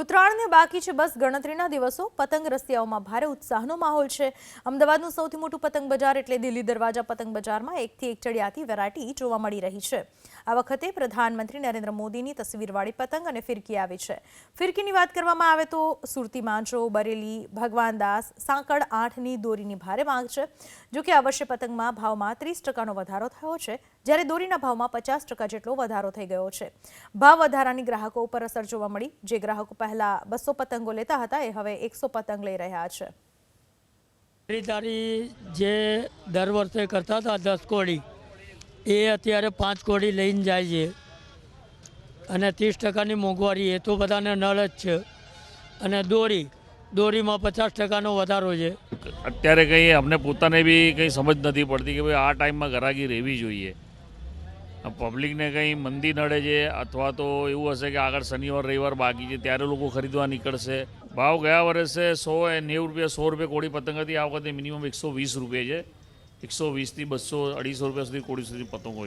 ઉત્તરાયણને બાકી છે બસ ગણતરીના દિવસો. પતંગ રસિયાઓમાં ભારે ઉત્સાહનો માહોલ છે. અમદાવાદનું સૌથી મોટું પતંગ બજાર એટલે દિલ્હી દરવાજા પતંગ બજારમાં એકથી એક ચડિયાતી વેરાયટી જોવા મળી રહી છે. આ વખતે પ્રધાનમંત્રી નરેન્દ્ર મોદીની તસવીરવાળી પતંગ અને ફિરકી આવી છે. ફિરકીની વાત કરવામાં આવે તો સુરતી માંચો, બરેલી, ભગવાનદાસ, સાંકળ 8ની દોરીની ભારે માંગ છે. જોકે આ વર્ષે પતંગમાં ભાવમાં 30% વધારો થયો છે, જ્યારે દોરીના ભાવમાં 50% જેટલો વધારો થઈ ગયો છે. ભાવ વધારાની ગ્રાહકો ઉપર અસર જોવા મળી. જે ગ્રાહકો પહેલા 200 પતંગો લેતા હતા એ હવે 100 પતંગ લઈ રહ્યા છે. ખરીદારી જે દર વર્ષે કરતા હતા 10 કોડી એ અત્યારે 5 કોડી લઈને જાય છે અને 30%ની મોંઘવારી એ તો બધાને નળ જ છે. અને દોરીમાં 50%નો વધારો છે. અત્યારે કંઈ અમને પોતાને બી કંઈ સમજ નથી પડતી કે ભાઈ આ ટાઈમમાં ગ્રાહકી રહેવી જોઈએ. પબ્લિકને કંઈ મંદી નડે છે અથવા તો એવું હશે કે આગળ શનિવાર રવિવાર બાકી છે ત્યારે લોકો ખરીદવા નીકળશે. ભાવ ગયા વર્ષે 190 રૂપિયા 100 રૂપિયા કોડી પતંગ હતી. આ વખતે મિનિમમ 120 રૂપિયા છે. 120થી 200 250 રૂપિયા સુધી કોડી સુધી પતંગ હોય.